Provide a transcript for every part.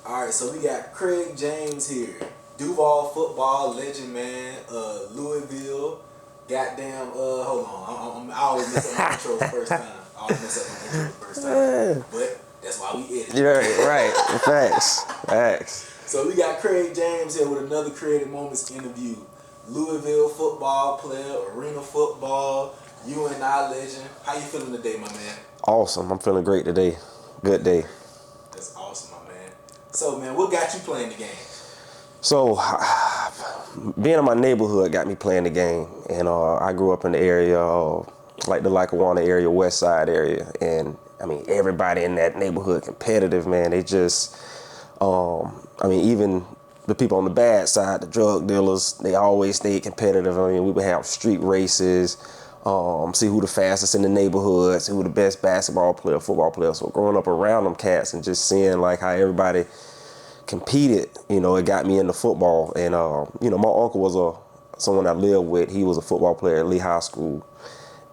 All right, so we got Craig James here, Duval football legend, man. Louisville, goddamn. Hold on, I always mess up my intros first time. I always mess up my intros first time, but that's why we edit. Yeah, right. Facts. So we got Craig James here with another Creative Moments interview. Louisville football player, arena football, UNI legend. How you feeling today, my man? Awesome. I'm feeling great today. Good day. That's awesome, my man. So, man, what got you playing the game? So, being in my neighborhood got me playing the game, and I grew up in the area, like the Lackawanna area, West Side area, and I mean everybody in that neighborhood competitive, man. They just, even the people on the bad side, the drug dealers, they always stayed competitive. I mean, we would have street races, see who the fastest in the neighborhood, see who the best basketball player, football player. So growing up around them cats and just seeing like how everybody competed, it got me into football. And, my uncle was someone I lived with. He was a football player at Lee High School.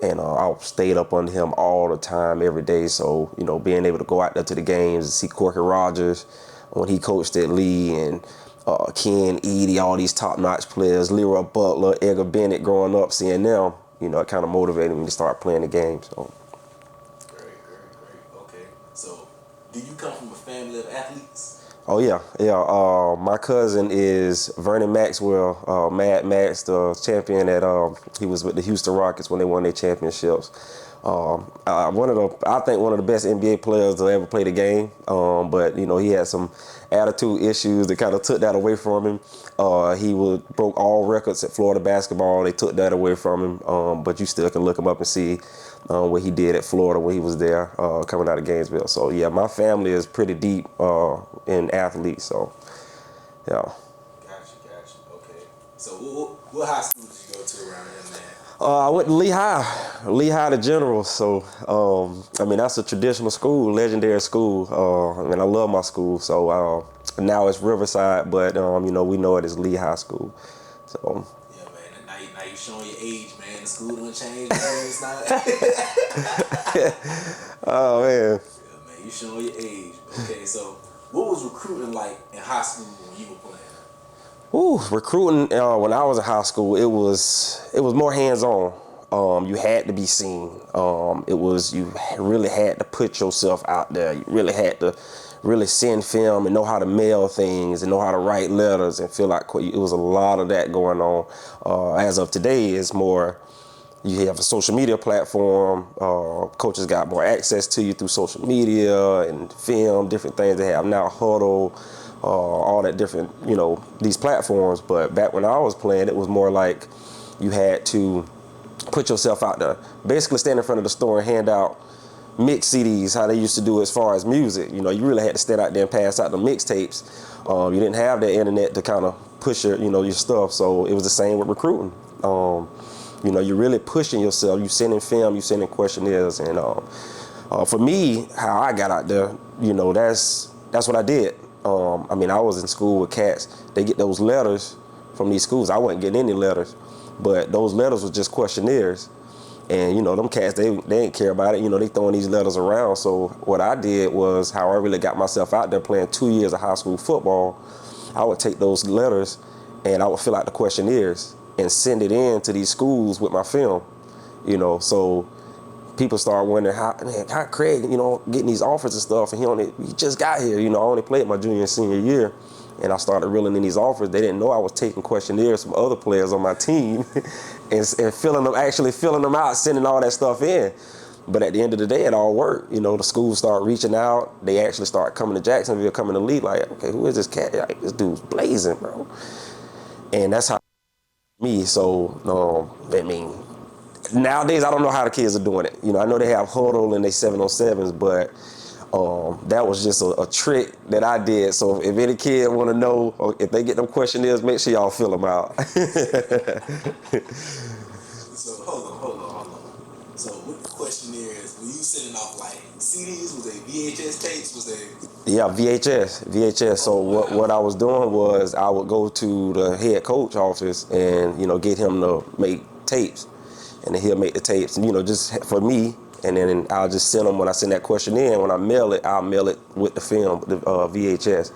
And I stayed up under him all the time, every day. So, being able to go out there to the games and see Corky Rogers when he coached at Lee, and Ken Edie, all these top-notch players, Leroy Butler, Edgar Bennett, growing up, seeing them, it kind of motivated me to start playing the game. So. Great. Okay. So, do you come from a family of athletes? Oh, yeah. My cousin is Vernon Maxwell, Mad Max, the champion he was with the Houston Rockets when they won their championships. I think one of the best NBA players to ever play the game. But he had some attitude issues that kind of took that away from him. He broke all records at Florida basketball. They took that away from him. But you still can look him up and see what he did at Florida when he was there, coming out of Gainesville. So yeah, my family is pretty deep in athletes. So yeah. Gotcha. Okay. So what high school did you go to around here, man? I went to Lehigh the General. So, that's a traditional school, legendary school. I love my school. So now it's Riverside, but, we know it as Lehigh School. So. Yeah, man. Now you showing your age, man. The school done changed, man. It's not. Oh, man. Yeah, man. You showing your age. Okay, so what was recruiting like in high school when you were playing? Recruiting when I was in high school, it was more hands-on. You had to be seen. You really had to put yourself out there. You really had to really send film and know how to mail things and know how to write letters and feel like it was a lot of that going on. As of today, it's more, you have a social media platform. Coaches got more access to you through social media and film, different things they have now, Huddle, all that different, these platforms. But back when I was playing, it was more like you had to put yourself out there. Basically stand in front of the store and hand out mix CDs, how they used to do as far as music. You really had to stand out there and pass out the mixtapes. You didn't have the internet to kind of push your stuff. So it was the same with recruiting. You're really pushing yourself. You sending film, you sending questionnaires. And for me, how I got out there, that's what I did. I was in school with cats. They get those letters from these schools. I wasn't getting any letters, but those letters were just questionnaires. And, them cats, they didn't care about it. They throwing these letters around. So what I did was how I really got myself out there playing 2 years of high school football. I would take those letters and I would fill out the questionnaires and send it in to these schools with my film, so people start wondering how Craig, getting these offers and stuff, and he just got here. I only played my junior and senior year, and I started reeling in these offers. They didn't know I was taking questionnaires from other players on my team and filling them out, sending all that stuff in. But at the end of the day, it all worked. The schools start reaching out. They actually start coming to Jacksonville, coming to Lee, like, okay, who is this cat? Like, this dude's blazing, bro. And that's how me. So, nowadays, I don't know how the kids are doing it. I know they have Huddle and they 7-on-7s, but that was just a trick that I did. So if any kid want to know, or if they get them questionnaires, make sure y'all fill them out. So hold on. So with the questionnaires, were you sending off like CDs? Was they VHS tapes? Was they? Yeah, VHS. So what I was doing was I would go to the head coach office and get him to make tapes, and then he'll make the tapes, and just for me. And then I'll just send them when I send that question in. When I mail it, I'll mail it with the film, the VHS.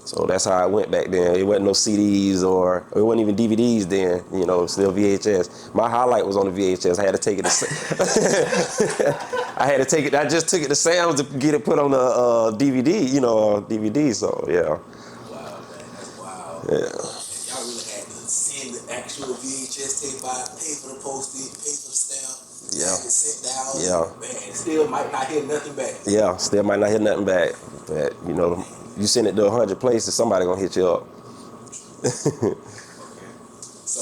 So that's how it went back then. It wasn't no CDs or it wasn't even DVDs then. You know, still VHS. My highlight was on the VHS. I had to take it to I had to take it. I just took it to Sam's to get it put on the DVD. You know, DVD. So yeah. Wow, man, that's wild. Yeah. And y'all really had to send the actual VHS tape out, pay for the postage, pay for the stamp. Yeah. Have it sent down. Yeah. Man, still might not hear nothing back. Yeah. Still might not hear nothing back. But you know, you send it to 100 places, somebody gonna hit you up. Okay. So,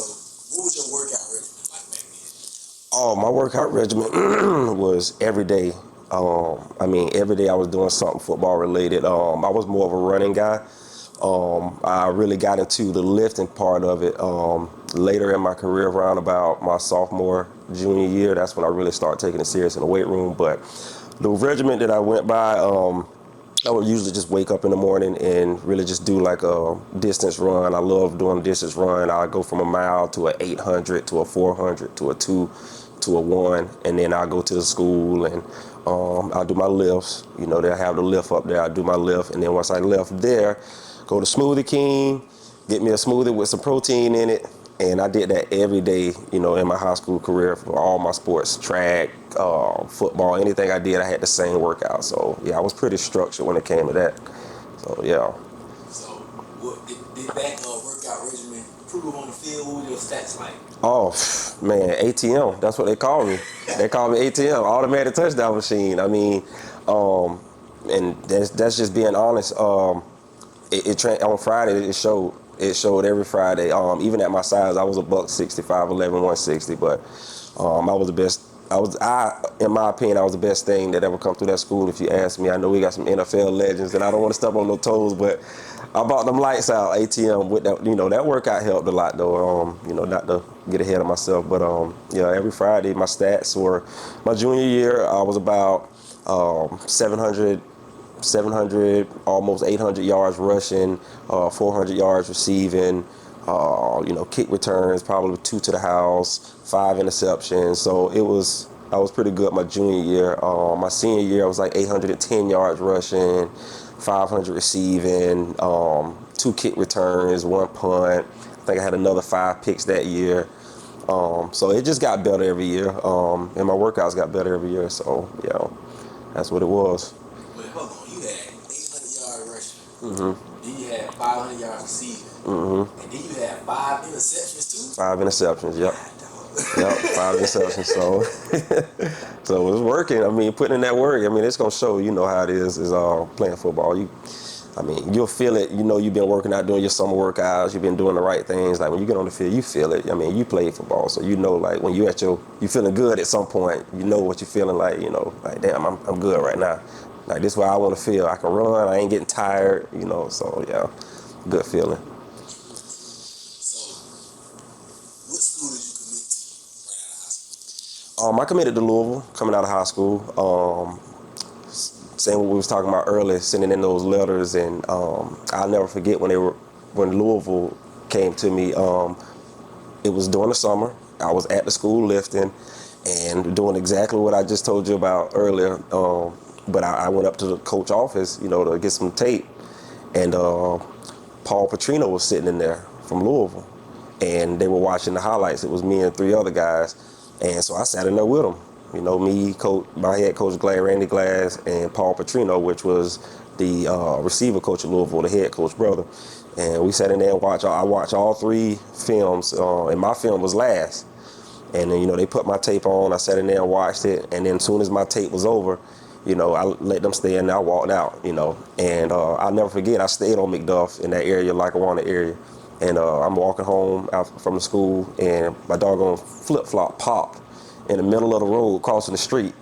what was your workout regimen like back then? Oh, my workout regimen was every day. I mean, every day I was doing something football related. I was more of a running guy. I really got into the lifting part of it later in my career, around about my sophomore, junior year. That's when I really started taking it serious in the weight room. But the regimen that I went by, I would usually just wake up in the morning and really just do like a distance run. I love doing a distance run. I go from a mile to an 800 to a 400 to a 2 to a 1, and then I go to the school and I'll do my lifts. You know, they'll have the lift up there. I do my lift, and then once I left there, go to Smoothie King, get me a smoothie with some protein in it. And I did that every day, you know, in my high school career for all my sports, track, football, anything I did, I had the same workout. So, yeah, I was pretty structured when it came to that. So, yeah. So, what did that workout regimen improve on the field? What were your stats like? Oh, man, ATM, that's what they call me. They call me ATM, automatic touchdown machine. I mean, and that's just being honest. On Friday, it showed. It showed every Friday. Even at my size, I was a buck 65, 11, 160. But I was the best. In my opinion, I was the best thing that ever come through that school. If you ask me, I know we got some NFL legends, and I don't want to step on no toes, but I bought them lights out ATM with that. You know, that workout helped a lot, though. You know, not to get ahead of myself, but yeah, every Friday my stats were. My junior year, I was about 700, almost 800 yards rushing, 400 yards receiving, you know, kick returns, probably 2 to the house, 5 interceptions. So I was pretty good my junior year. My senior year, I was like 810 yards rushing, 500 receiving, 2 kick returns, 1 punt. I think I had another 5 picks that year. So it just got better every year. And my workouts got better every year. So, yeah, that's what it was. Wait, hold on. You had 800 yards rushing. Mm-hmm. Then you had 500 yards receiving. Mm-hmm. And then you had 5 interceptions too? 5 interceptions, yep. Yep, 5 interceptions. So, so it was working. I mean, putting in that work. I mean, it's gonna show. You know how it is playing football. I mean, you'll feel it. You know, you've been working out, doing your summer workouts. You've been doing the right things. Like when you get on the field, you feel it. I mean, you play football, so you know, like when you feeling good at some point. You know what you're feeling like. You know, like damn, I'm good right now. Like this is where I want to feel. I can run. I ain't getting tired. You know, so yeah, good feeling. I committed to Louisville coming out of high school. Saying what we was talking about earlier, sending in those letters, and I'll never forget when Louisville came to me. It was during the summer. I was at the school lifting and doing exactly what I just told you about earlier. But I went up to the coach office, you know, to get some tape, and Paul Petrino was sitting in there from Louisville, and they were watching the highlights. It was me and 3 other guys. And so I sat in there with him. You know, me, my head coach, Randy Glass, and Paul Petrino, which was the receiver coach of Louisville, the head coach brother. And we sat in there and I watched all 3 films, and my film was last. And then, you know, they put my tape on. I sat in there and watched it. And then as soon as my tape was over, you know, I let them stay in there. I walked out, you know. And I'll never forget, I stayed on McDuff in that area, Lackawanna area. And I'm walking home out from the school, and my doggone flip-flop popped in the middle of the road crossing the street.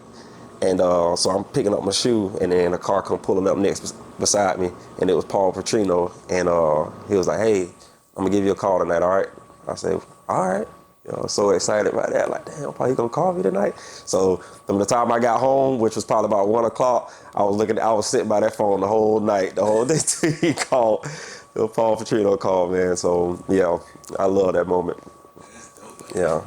And so I'm picking up my shoe, and then a car come pulling up next beside me, and it was Paul Petrino. And he was like, "Hey, I'm going to give you a call tonight, all right?" I said, "All right." You know, so excited about that. Like, damn, Paul, you going to call me tonight? So from the time I got home, which was probably about 1 o'clock, I was sitting by that phone the whole night, the whole day till he called. Paul Petrino called, man. So, yeah, I love that moment. That's dope. Yeah.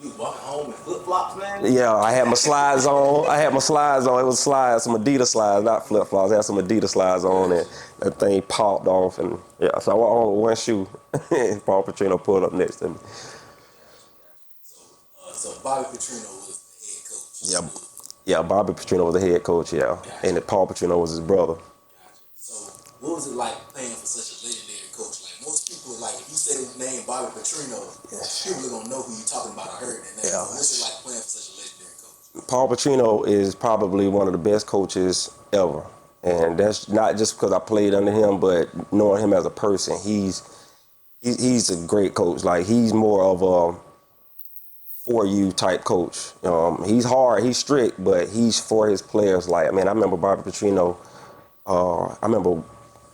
You walking home in flip flops, man? Yeah, I had my slides on. It was slides, some Adidas slides, not flip flops. I had some Adidas slides on, and that thing popped off. And yeah, so I went on with one shoe. Paul Petrino pulled up next to me. So Bobby Petrino was the head coach. Yeah, yeah. Bobby Petrino was the head coach. Yeah, Gotcha. and Paul Petrino was his brother. Gotcha. So what was it like playing for such a legendary coach? Like most people, like if you say the name Bobby Petrino, people are gonna know who you're talking about or heard that name. Yeah. So what's it like playing for such a legendary coach? Paul Petrino is probably one of the best coaches ever, and that's not just because I played under him, but knowing him as a person, he's a great coach. Like he's more of a for you type coach. He's hard, he's strict, but he's for his players. Like, I mean, I remember Bobby Petrino. I remember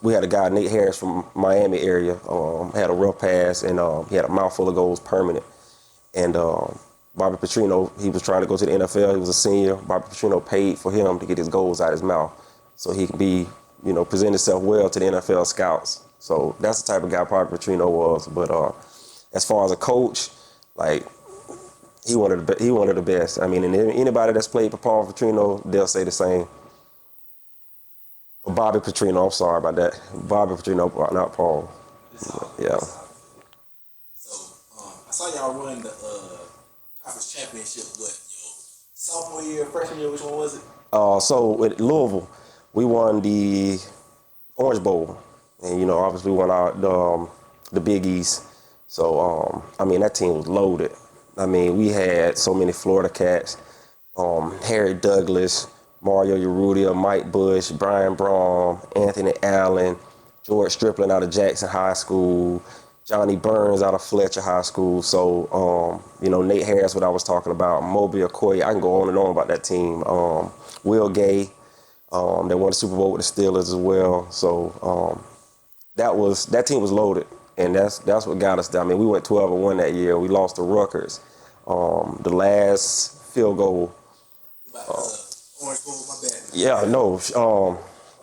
we had a guy, Nate Harris from Miami area, had a rough pass, and he had a mouthful of goals permanent. And Bobby Petrino, he was trying to go to the NFL. He was a senior. Bobby Petrino paid for him to get his goals out of his mouth so he could be, present himself well to the NFL scouts. So that's the type of guy Bobby Petrino was. But as far as a coach, like, he one of the best. I mean, and anybody that's played for Paul Petrino, they'll say the same. Bobby Petrino, I'm sorry about that. Bobby Petrino, not Paul. Yeah. So I saw y'all run the conference championship. Sophomore year, freshman year, which one was it? So at Louisville, we won the Orange Bowl, and obviously we won the Big East. So I mean, that team was loaded. I mean, we had so many Florida cats, Harry Douglas, Mario Urrutia, Mike Bush, Brian Braun, Anthony Allen, George Stripling out of Jackson High School, Johnny Burns out of Fletcher High School. So, Nate Harris, what I was talking about, Amobi, Okoye, I can go on and on about that team. Will Gay, they won the Super Bowl with the Steelers as well. So that team was loaded, and that's what got us there. I mean, we went 12-1 that year. We lost to Rutgers. The last field goal. Orange Bowl, my bad. Yeah, no.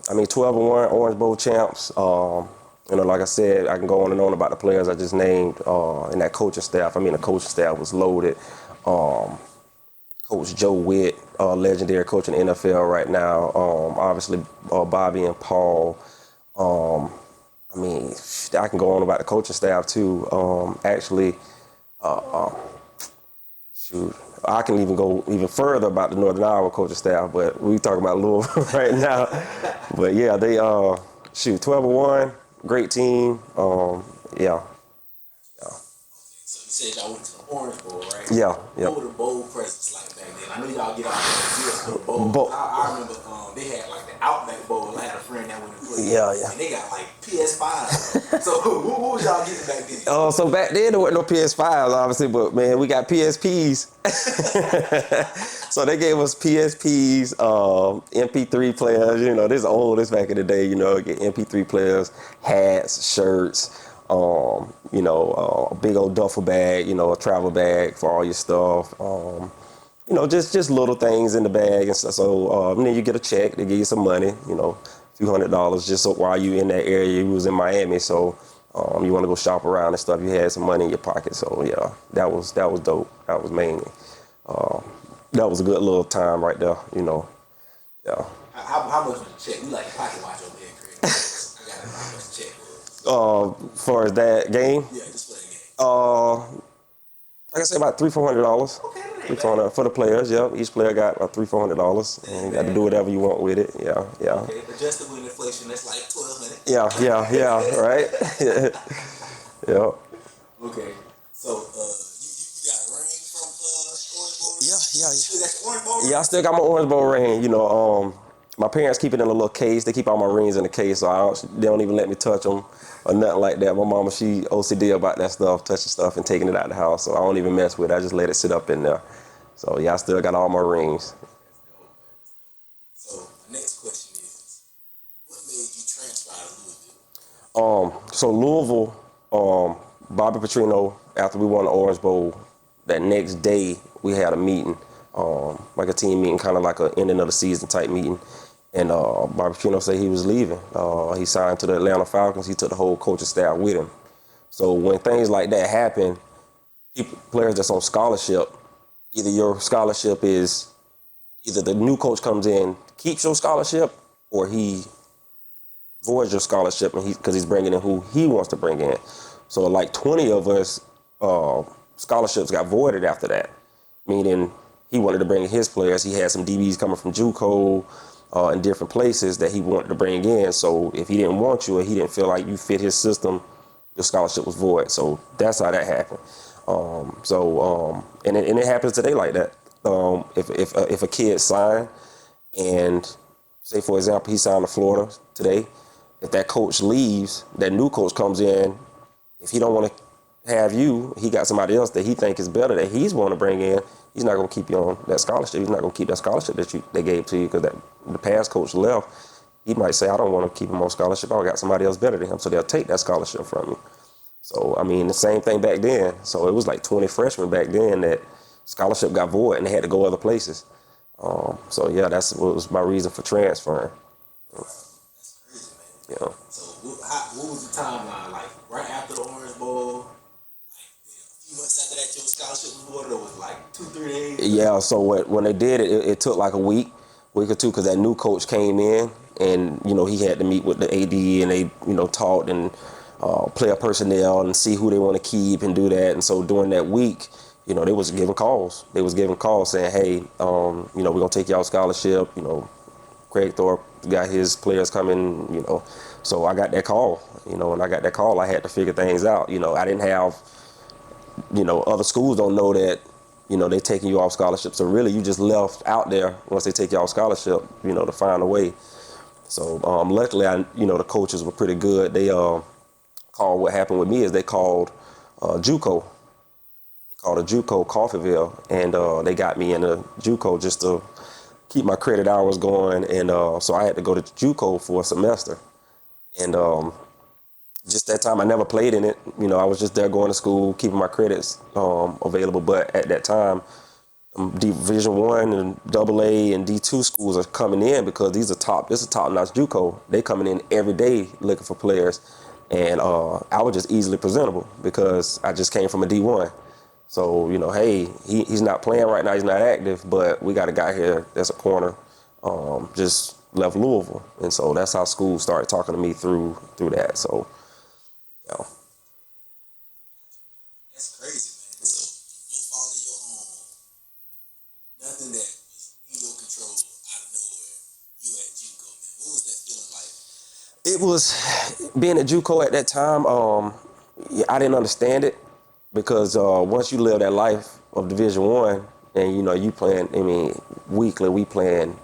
I mean, 12-1, Orange Bowl champs. Like I said, I can go on and on about the players I just named, and that coaching staff. I mean, the coaching staff was loaded. Coach Joe Witt, legendary coach in the NFL right now. Obviously, Bobby and Paul. I mean, I can go on about the coaching staff too. Shoot, I can even go even further about the Northern Iowa coaching staff, but we talking about Louisville right now. But yeah, they 12-1, great team. Yeah. So you said y'all went to the Orange Bowl, right? Yeah. What were the bowl presents like back then? I know y'all get out the bowl. I remember they had like the Outback Bowl. I had a friend that went to play. Yeah. And they got like PS5. So what was y'all getting back then? So back then there weren't no PS5s, obviously, but man, we got PSPs. So they gave us PSPs, MP3 players. This is old. This back in the day. Get MP3 players, hats, shirts. A big old duffel bag, a travel bag for all your stuff. Just little things in the bag and stuff. So then you get a check, they give you some money, a few $100s just so while you in that area. You was in Miami, so you want to go shop around and stuff. You had some money in your pocket, so yeah, that was dope. That was mainly that was a good little time right there, Yeah. How much was the check? We like a pocket watch over here, Craig. I got how much the check was. Far as that game? Yeah, just play a game. Like I said, about $300-400. Okay, $300 for the players. Yep, each player got about $300-400, and you got to do whatever you want with it. Yeah. Okay, adjusted with inflation, that's like $1,200. Yeah, right. Yeah. Okay, so you got a ring from Orange Bowl? Yeah. You got your Orange Bowl ring? Yeah, I still got my Orange Bowl ring. My parents keep it in a little case. They keep all my rings in the case, so they don't even let me touch them or nothing like that. My mama, she OCD about that stuff, touching stuff and taking it out of the house, so I don't even mess with it. I just let it sit up in there. So yeah, I still got all my rings. So the next question is, what made you transfer to Louisville? So Louisville, Bobby Petrino, after we won the Orange Bowl, that next day we had a meeting, like a team meeting, kind of like a ending of the season type meeting. And Bobby Petrino said he was leaving. He signed to the Atlanta Falcons. He took the whole coaching staff with him. So when things like that happen, players that's on scholarship, either your scholarship is either the new coach comes in, keeps your scholarship, or he voids your scholarship, and because he's bringing in who he wants to bring in. So like 20 of us scholarships got voided after that, meaning he wanted to bring in his players. He had some DBs coming from JUCO in different places that he wanted to bring in. So if he didn't want you or he didn't feel like you fit his system, your scholarship was void. So that's how that happened. And it happens today like that. If a kid signed and say, for example, he signed to Florida today, if that coach leaves, that new coach comes in, if he don't want to have you, he got somebody else that he think is better that he's want to bring in, he's not going to keep you on that scholarship. He's not going to keep that scholarship that they gave to you because the past coach left. He might say, I don't want to keep him on scholarship. I got somebody else better than him. So they'll take that scholarship from you. So, I mean, the same thing back then. So it was like 20 freshmen back then that scholarship got void and they had to go other places. So, yeah, that's what was my reason for transferring. That's crazy, man. Yeah. So what was the timeline? Like right after the Orange Bowl, like a few months after that, your scholarship was voided, or was like 2-3 days? Yeah, so when they did it, it took like a week or two, because that new coach came in and, he had to meet with the AD and they, talked and player personnel and see who they want to keep and do that. And so during that week, they was giving calls. They was giving calls saying, hey, we're going to take y'all scholarship. Craig Thorpe got his players coming, So I got that call, and I got that call. I had to figure things out. I didn't have, other schools don't know that, they taking you off scholarship. So really you just left out there once they take you off scholarship, to find a way. So luckily, the coaches were pretty good. They called, what happened with me is they called JUCO. They called a JUCO Coffeyville, and they got me in a JUCO just to keep my credit hours going. And so I had to go to JUCO for a semester. And just that time, I never played in it. I was just there going to school, keeping my credits available. But at that time, Division I and AA and D2 schools are coming in because this is a top-notch JUCO. They coming in every day looking for players. And I was just easily presentable because I just came from a D1. So, hey, he's not playing right now. He's not active, but we got a guy here that's a corner, just left Louisville. And so that's how school started talking to me through that. So, yeah. That's crazy, man. So no fault of your own, nothing that was in your control out of nowhere. You at JUCO, man. What was that feeling like? It was being at JUCO at that time. I didn't understand it because once you live that life of Division I, and you playing. I mean, weekly we playing.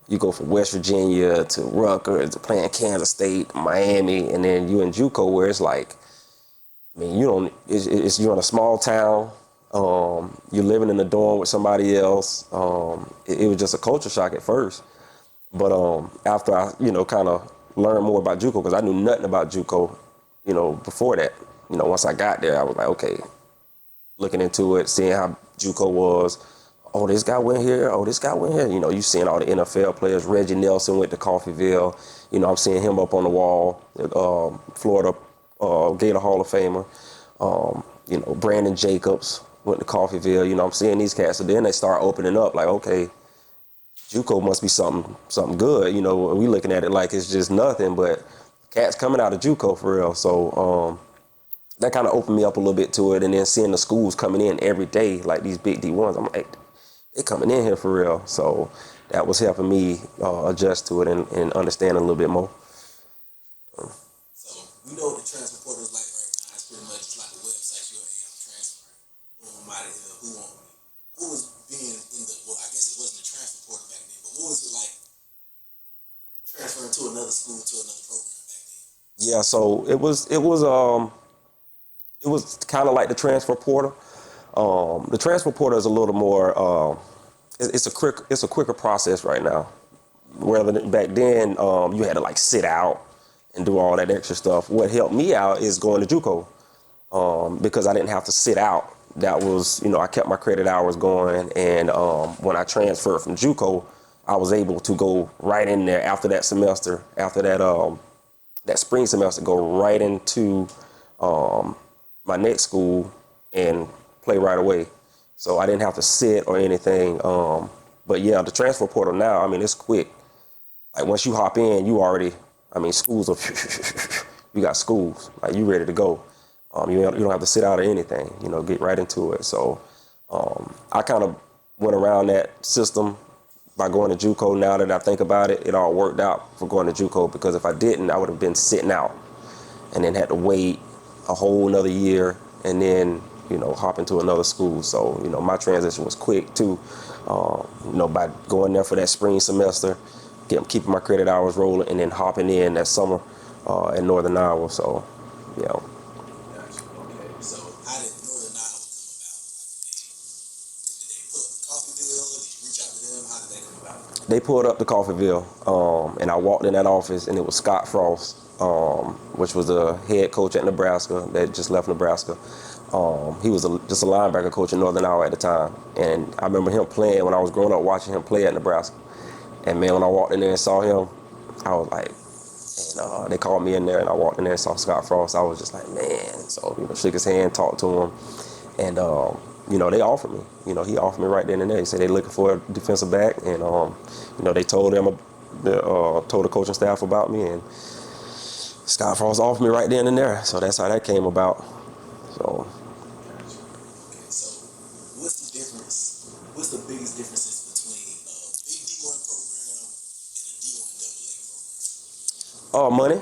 You go from West Virginia to Rutgers to playing Kansas State, Miami, and then you in JUCO where it's like, I mean, you're in a small town. You're living in a dorm with somebody else. It was just a culture shock at first. But after I, kind of learned more about JUCO, because I knew nothing about JUCO, before that. Once I got there, I was like, okay, looking into it, seeing how JUCO was. Oh, this guy went here. Oh, this guy went here. You seeing all the NFL players. Reggie Nelson went to Coffeyville. I'm seeing him up on the wall. Florida Gator Hall of Famer. Brandon Jacobs went to Coffeyville. I'm seeing these cats. So then they start opening up like, okay, JUCO must be something good. We looking at it like it's just nothing, but cats coming out of JUCO for real. So that kind of opened me up a little bit to it. And then seeing the schools coming in every day, like these big D1s, I'm like, they coming in here for real. So that was helping me adjust to it and understand a little bit more. So we know what the transfer portal is like right now. It's pretty much like a website. You're I'm transferring. Who am I to here? Who want me? Who was being in the? Well, I guess it wasn't a transfer portal back then, but what was it like transferring to another school to another program back then? Yeah, so it was kind of like the transfer portal. The transfer portal is a little more. It's a quicker process right now. Rather than back then, you had to like sit out and do all that extra stuff. What helped me out is going to JUCO because I didn't have to sit out. That was, I kept my credit hours going, and when I transferred from JUCO, I was able to go right in there after that semester, after that spring semester, go right into my next school and play right away. So I didn't have to sit or anything. But yeah, the transfer portal now, I mean, it's quick. Like once you hop in, you already, I mean, schools are, you got schools, like you ready to go. You don't have to sit out or anything, get right into it. So I kind of went around that system by going to JUCO. Now that I think about it, it all worked out for going to JUCO, because if I didn't, I would have been sitting out and then had to wait a whole another year and then, hop into another school. So, my transition was quick too, by going there for that spring semester, keeping my credit hours rolling, and then hopping in that summer at Northern Iowa. So, yeah. Gotcha. Okay. So how did Northern Iowa come about? Did they put up Coffeyville? Did you reach out to them? How did that come about? They pulled up to Coffeyville, and I walked in that office, and it was Scott Frost, which was the head coach at Nebraska that just left Nebraska. He was just a linebacker coach in Northern Iowa at the time, and I remember him playing when I was growing up, watching him play at Nebraska. And man, when I walked in there and saw him, I was like, and they called me in there, and I walked in there and saw Scott Frost. I was just like, man. So, shook his hand, talked to him, and, they offered me. He offered me right then and there. He said they looking for a defensive back, and, they told the coaching staff about me, and Scott Frost offered me right then and there. So that's how that came about. So. Gotcha. Okay, so what's the difference? What's the biggest differences between a big D1 program and a D1 AA program? Money.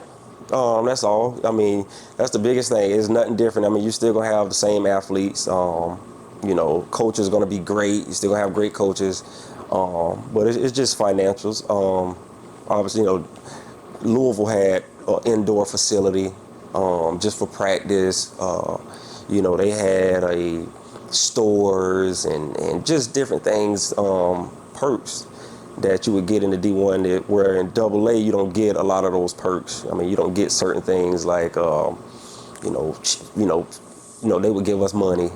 That's all. I mean, that's the biggest thing. It's nothing different. I mean, you're still gonna have the same athletes. Coaches are gonna be great. You're still gonna have great coaches. But it's just financials. Obviously, Louisville had an indoor facility just for practice. They had stores and just different things, perks that you would get in the D1, where in AA you don't get a lot of those perks. I mean, you don't get certain things like, they would give us money,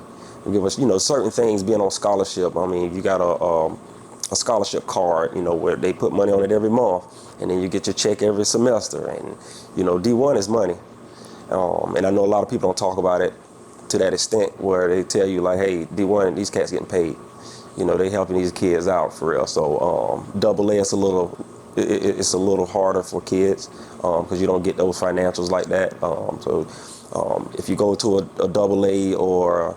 give us, certain things being on scholarship. I mean, you got a scholarship card, where they put money on it every month, and then you get your check every semester, and D1 is money. And I know a lot of people don't talk about it to that extent, where they tell you like, hey, D1, these cats getting paid. They helping these kids out for real. So AA, it's a little harder for kids because you don't get those financials like that. If you go to a AA or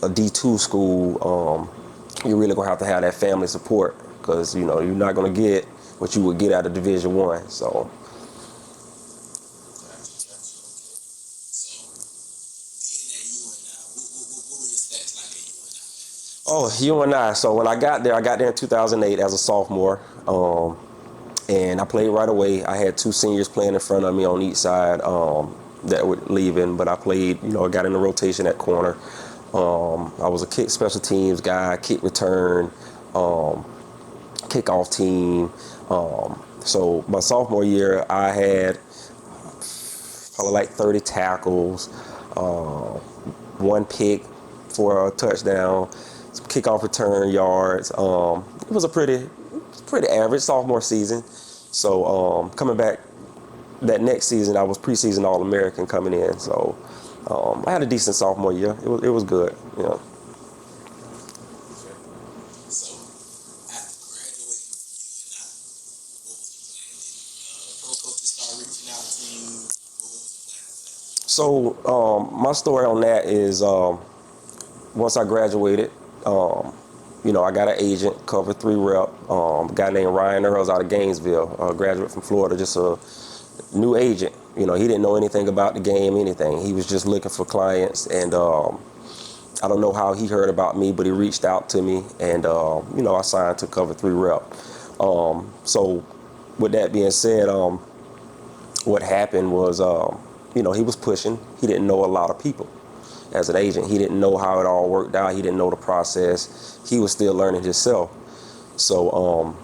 a D2 school, you're really gonna have to have that family support, because you're not gonna get what you would get out of Division I. So. Oh, UNI. So when I got there in 2008 as a sophomore, and I played right away. I had two seniors playing in front of me on each side that were leaving, but I played, I got in the rotation at corner. I was a kick special teams guy, kick return, kickoff team. So my sophomore year, I had probably like 30 tackles, one pick for a touchdown, some kickoff return yards. It was a pretty average sophomore season. So coming back that next season, I was preseason All-American coming in. So I had a decent sophomore year. It was good. Yeah. So after graduating from UNI, what was the plan? Did pro coaches start reaching out to you? What was the plan for that? So my story on that is once I graduated, I got an agent, cover 3 rep, a guy named Ryan Earls out of Gainesville, a graduate from Florida, just a new agent. He didn't know anything about the game, anything. He was just looking for clients, and I don't know how he heard about me, but he reached out to me, and I signed to cover 3 rep. So with that being said, what happened was, he was pushing. He didn't know a lot of people. As an agent, he didn't know how it all worked out. He didn't know the process. He was still learning himself. So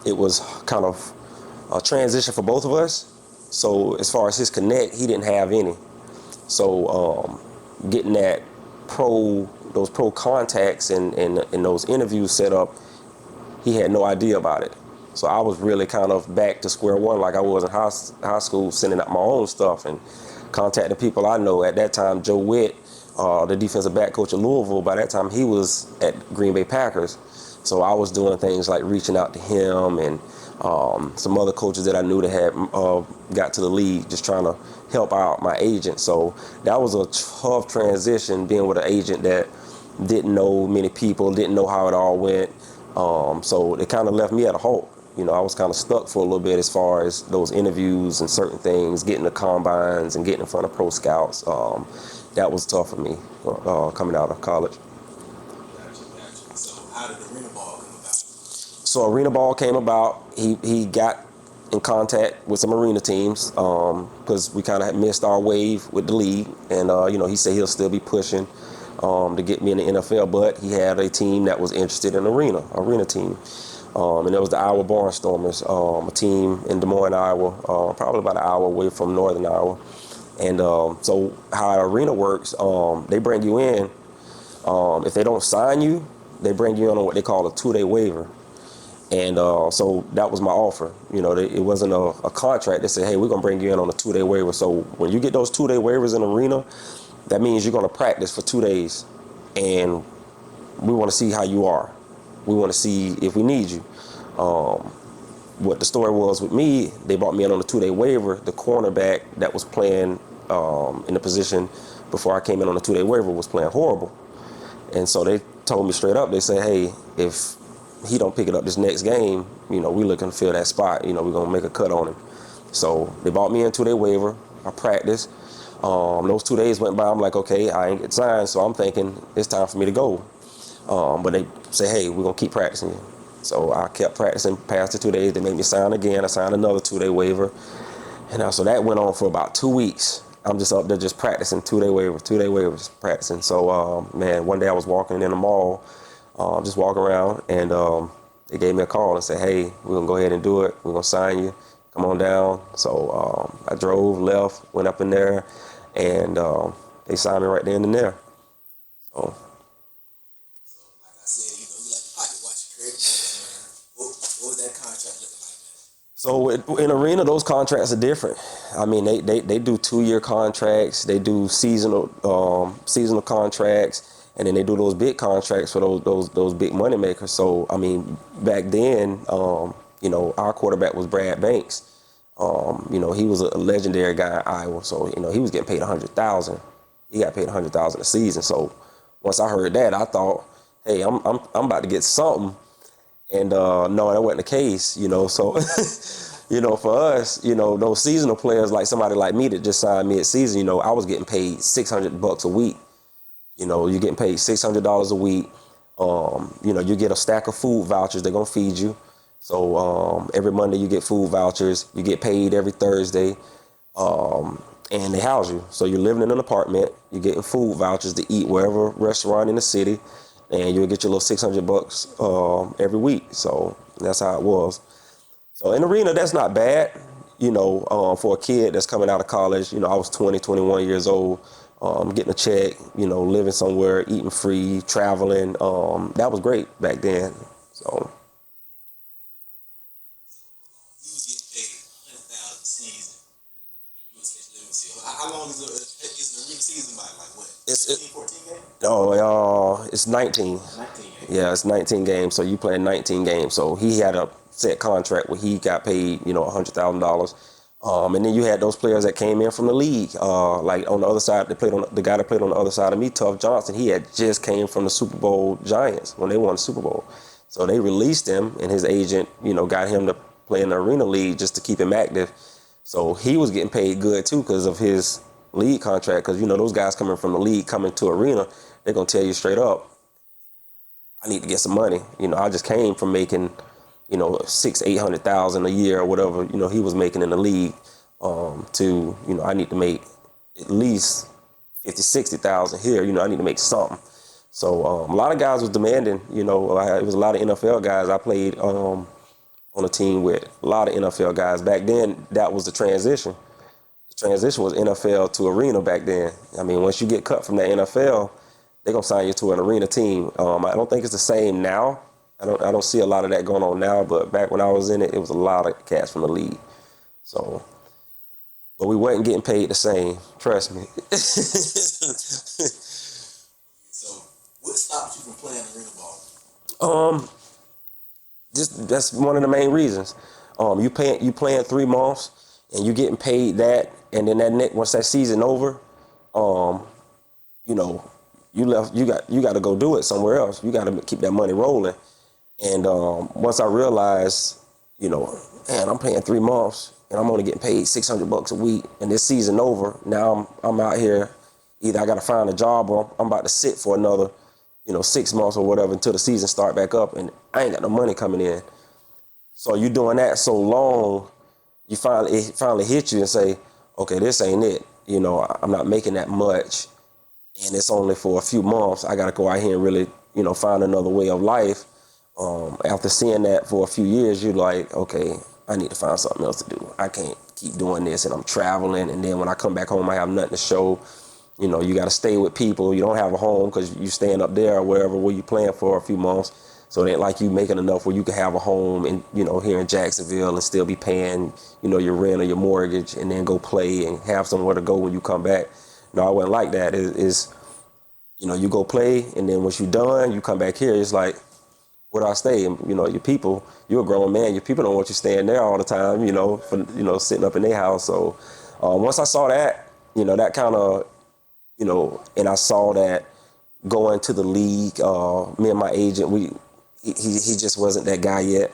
it was kind of a transition for both of us. So as far as his connect, he didn't have any. So getting those pro contacts and those interviews set up, he had no idea about it. So I was really kind of back to square one, like I was in high school, sending out my own stuff and contacting people I know. At that time, Joe Witt the defensive back coach at Louisville. By that time, he was at Green Bay Packers. So I was doing things like reaching out to him and some other coaches that I knew that had got to the league, just trying to help out my agent. So that was a tough transition, being with an agent that didn't know many people, didn't know how it all went. So it kind of left me at a halt. I was kind of stuck for a little bit as far as those interviews and certain things, getting the combines and getting in front of pro scouts. That was tough for me coming out of college. Gotcha. So how did arena ball come about? So arena ball came about. He got in contact with some arena teams because we kind of had missed our wave with the league, and he said he'll still be pushing to get me in the NFL, but he had a team that was interested in arena team. And it was the Iowa Barnstormers, a team in Des Moines, Iowa, probably about an hour away from northern Iowa. And so how arena works, they bring you in. If they don't sign you, they bring you in on what they call a 2-day waiver. And so that was my offer. It wasn't a contract. They said, hey, we're going to bring you in on a 2-day waiver. So when you get those 2-day waivers in arena, that means you're going to practice for 2 days. And we want to see how you are. We want to see if we need you. What the story was with me, they brought me in on a 2-day waiver. The cornerback that was playing in the position before I came in on a 2-day waiver was playing horrible. And so they told me straight up, they said, hey, if he don't pick it up this next game, we looking to fill that spot. We're going to make a cut on him. So they brought me in 2-day waiver. I practiced. Those 2 days went by. I'm like, okay, I ain't get signed. So I'm thinking it's time for me to go. But they say, hey, we're going to keep practicing. So I kept practicing past the 2 days. They made me sign again. I signed another 2-day waiver. And so that went on for about 2 weeks. I'm just up there just practicing, 2-day waivers, practicing. So, one day I was walking in the mall, just walking around, and they gave me a call and said, hey, we're going to go ahead and do it. We're going to sign you. Come on down. So I drove, left, went up in there, and they signed me right then and there. So. Like I said, you like the pocket watch, Craig. What was that contract looking like, man? So in arena, those contracts are different. I mean, they do 2-year contracts, they do seasonal contracts, and then they do those big contracts for those big money makers. So I mean, back then, our quarterback was Brad Banks. He was a legendary guy in Iowa. So he was getting paid $100,000. He got paid $100,000 a season. So once I heard that, I thought, hey, I'm about to get something. And no, that wasn't the case, so, for us, those seasonal players, like somebody like me that just signed mid-season, I was getting paid $600 a week. You're getting paid $600 a week. You get a stack of food vouchers. They're going to feed you. So every Monday you get food vouchers. You get paid every Thursday. And they house you. So you're living in an apartment. You're getting food vouchers to eat wherever restaurant in the city. And you'll get your little $600 every week. So that's how it was. So in arena, that's not bad, for a kid that's coming out of college. I was 20, 21 years old, getting a check, living somewhere, eating free, traveling. That was great back then. So. You was getting paid $100,000 a season. You was catching LouisVille. How long is an arena season by? Like what? 15, 14 games? Oh, it's 19. 19 games. Yeah, it's 19 games. So you playing 19 games. So he had a set contract where he got paid, $100,000. And then you had those players that came in from the league. Like on the other side, the guy that played on the other side of me, Tuff Johnson. He had just came from the Super Bowl Giants when they won the Super Bowl. So they released him, and his agent, got him to play in the arena league just to keep him active. So he was getting paid good too because of his league contract. Because those guys coming from the league coming to arena, they're gonna tell you straight up, I need to get some money. I just came from making, $600,000-800,000 a year or whatever, he was making in the league, to, I need to make at least 50,000-60,000 here. I need to make something. So a lot of guys was demanding, it was a lot of NFL guys I played on a team with, a lot of NFL guys. Back then, that was the transition. The transition was NFL to arena back then. I mean, once you get cut from the NFL, they're going to sign you to an arena team. I don't think it's the same now. I don't see a lot of that going on now, but back when I was in it, it was a lot of cats from the league. So, but we wasn't getting paid the same. Trust me. Just that's one of the main reasons. You playing 3 months and you getting paid that, and then once that season over, you know, you got to go do it somewhere else. You got to keep that money rolling. And once I realized, man, I'm playing 3 months and I'm only getting paid $600 a week, and this season over, now I'm out here. Either I got to find a job or I'm about to sit for another, 6 months or whatever until the season start back up, and I ain't got no money coming in. So you doing that so long, it finally hit you and say, okay, this ain't it. I'm not making that much, and it's only for a few months. I got to go out here and really, find another way of life. After seeing that for a few years, you're like, okay, I need to find something else to do. I can't keep doing this, and I'm traveling, and then when I come back home, I have nothing to show. You got to stay with people. You don't have a home because you staying up there or wherever where you playing for a few months. So it ain't like you making enough where you can have a home and here in Jacksonville and still be paying your rent or your mortgage and then go play and have somewhere to go when you come back. No, I wasn't like that. You go play, and then once you're done, you come back here. It's like, where do I stay? And, your people, you're a grown man. Your people don't want you staying there all the time, sitting up in their house. So once I saw that, that kind of, and I saw that going to the league, me and my agent, he just wasn't that guy yet.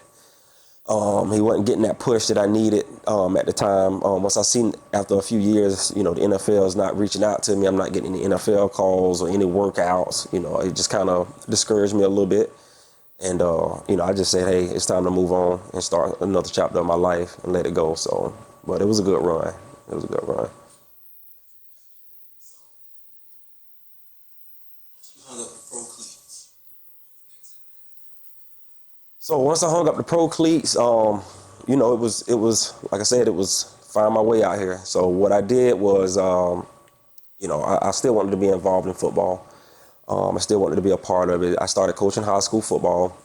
He wasn't getting that push that I needed at the time. Once I seen after a few years, the NFL is not reaching out to me. I'm not getting any NFL calls or any workouts. It just kind of discouraged me a little bit. And, I just said, hey, it's time to move on and start another chapter of my life and let it go. So, but it was a good run. It was a good run. So once I hung up the pro cleats, it was like I said, it was find my way out here. So what I did was, I still wanted to be involved in football. I still wanted to be a part of it. I started coaching high school football.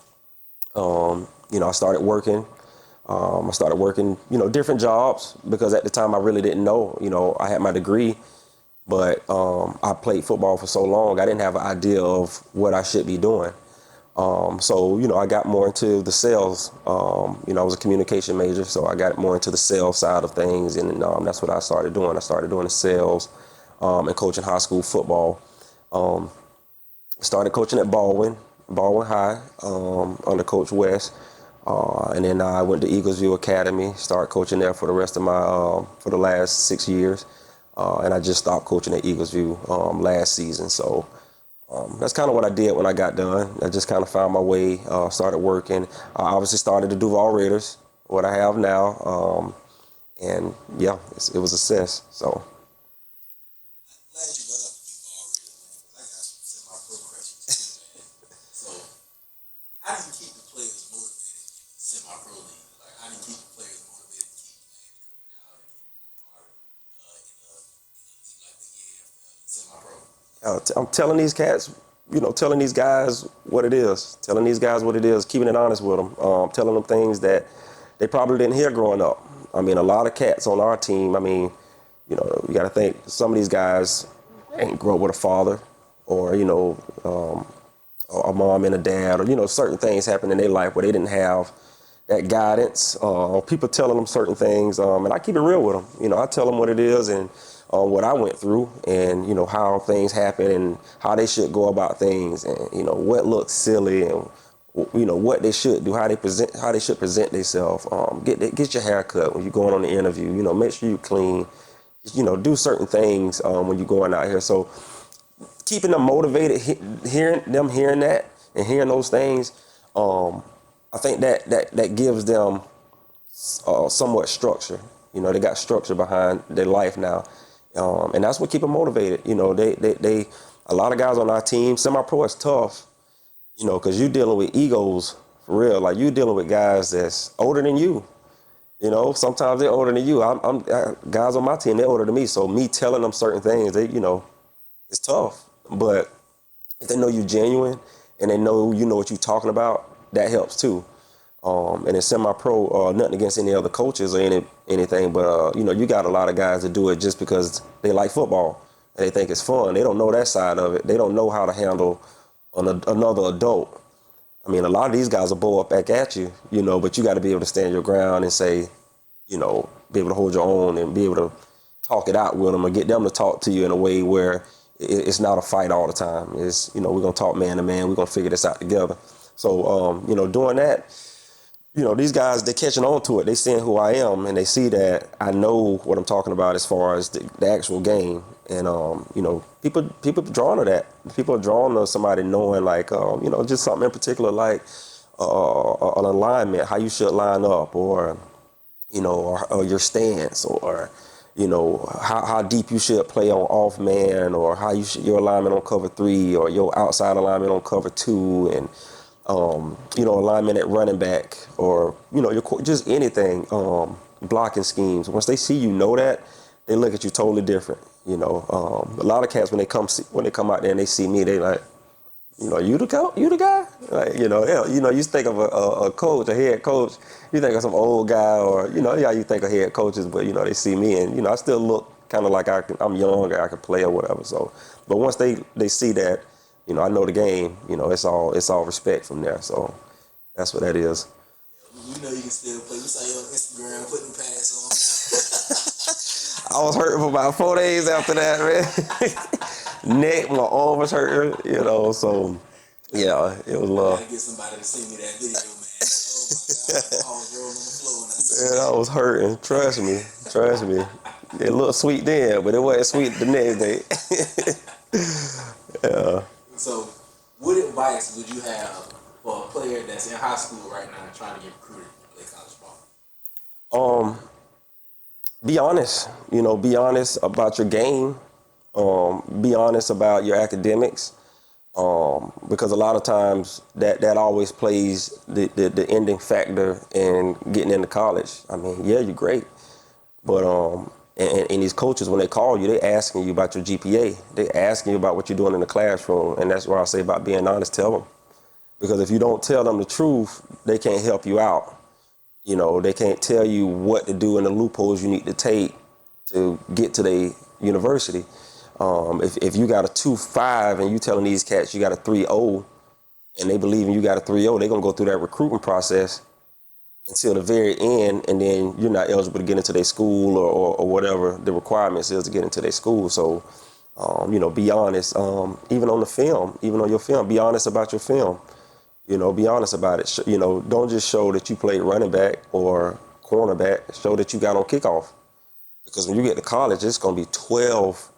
I started working. Different jobs because at the time I really didn't know. I had my degree, but I played football for so long, I didn't have an idea of what I should be doing. I got more into the sales. I was a communication major, so I got more into the sales side of things, and that's what I started doing. I started doing the sales and coaching high school football. Started coaching at Baldwin High under Coach West, and then I went to Eaglesville Academy. Started coaching there for the rest of my for the last 6 years, and I just stopped coaching at Eaglesville last season. So. That's kind of what I did when I got done. I just kind of found my way, started working. I obviously started the Duval Raiders, what I have now. And yeah, it was a success. So. Glad you brought up the Duval Raiders, man, 'cause I got some semi-pro questions too, man. So, how do you keep the players motivated in the semi-pro league? Like, how do you keep the players motivated to keep playing and coming out and keep playing harder in a league like the EAFL and semi-pro? I'm telling these cats, telling these guys what it is, keeping it honest with them, telling them things that they probably didn't hear growing up. I mean, a lot of cats on our team, you got to think some of these guys ain't grow up with a father or, a mom and a dad or, certain things happen in their life where they didn't have that guidance, people telling them certain things, and I keep it real with them. I tell them what it is and what I went through and, how things happen and how they should go about things and, what looks silly and, what they should do, how they should present themselves. Get your hair cut when you're going on the interview, make sure you clean, do certain things when you're going out here. So keeping them motivated, hearing that and hearing those things, I think that gives them somewhat structure. They got structure behind their life now. And that's what keep them motivated. They a lot of guys on our team, semi-pro is tough, because you're dealing with egos for real. Like you dealing with guys that's older than you. Sometimes they're older than you. Guys on my team, they're older than me. So me telling them certain things, it's tough. But if they know you're genuine and they know what you're talking about, that helps too. And in semi-pro, nothing against any other coaches or anything, but you got a lot of guys that do it just because they like football and they think it's fun. They don't know that side of it. They don't know how to handle another adult. I mean, a lot of these guys will blow up back at you, but you got to be able to stand your ground and say, be able to hold your own and be able to talk it out with them or get them to talk to you in a way where it's not a fight all the time. It's, we're going to talk man to man. We're going to figure this out together. So, doing that, these guys, they're catching on to it. They seeing who I am, and they see that I know what I'm talking about as far as the actual game. And, people are drawn to that. People are drawn to somebody knowing, like, just something in particular, like an alignment, how you should line up, or your stance, or, how deep you should play on off man, or how your alignment on cover 3, or your outside alignment on cover 2, and, alignment at running back, or, just anything, blocking schemes. Once they see that, they look at you totally different. A lot of cats, when they come out there and they see me, they like, you the guy? Like, hell, you think of a coach, a head coach, you think of some old guy, or, you think of head coaches, but, they see me and, I still look kind of like I'm younger, I can play or whatever. So, but once they see that, I know the game, it's all respect from there. So that's what that is. You can still play. We saw you on Instagram putting pads on. I was hurt for about 4 days after that, man. Neck, my arm was hurting, so yeah, it was love. I gotta get somebody to send me that video, man. Oh my God, I was rolling on the floor and I said, man, I was hurting. Trust me. It looked sweet then, but it wasn't sweet the next day. Yeah. So, what advice would you have for a player that's in high school right now trying to get recruited to play college ball? Be honest. Be honest about your game. Be honest about your academics. Because a lot of times that always plays the ending factor in getting into college. I mean, yeah, you're great, but and these coaches, when they call you, they asking you about your GPA. They asking you about what you're doing in the classroom, and that's why I say about being honest. Tell them, because if you don't tell them the truth, they can't help you out. They can't tell you what to do and the loopholes you need to take to get to the university. If you got a 2.5 and you telling these cats you got a 3.0, and they believe in you got a 3.0, they're gonna go through that recruiting process until the very end, and then you're not eligible to get into their school or whatever the requirements is to get into their school. So, be honest. Even on the film, even on your film, be honest about your film. Be honest about it. Don't just show that you played running back or cornerback. Show that you got on kickoff. Because when you get to college, it's going to be 12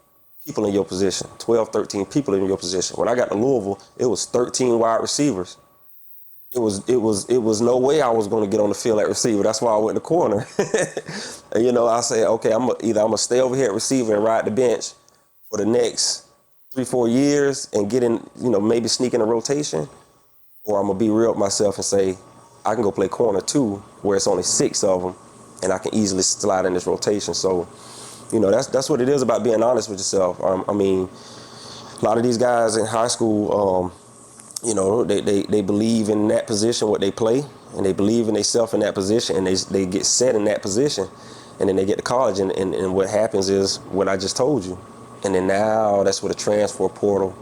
people in your position, 12, 13 people in your position. When I got to Louisville, it was 13 wide receivers. It was no way I was going to get on the field at receiver. That's why I went to corner. And, I say, okay, I'm going to stay over here at receiver and ride the bench for the next 3-4 years and get in, maybe sneak in a rotation. Or I'm going to be real with myself and say, I can go play corner too, where it's only 6 of them, and I can easily slide in this rotation. So, that's what it is about being honest with yourself. I mean, a lot of these guys in high school, they believe in that position, what they play, and they believe in themselves in that position, and they get set in that position, and then they get to college, and what happens is what I just told you. And then now that's where the transfer portal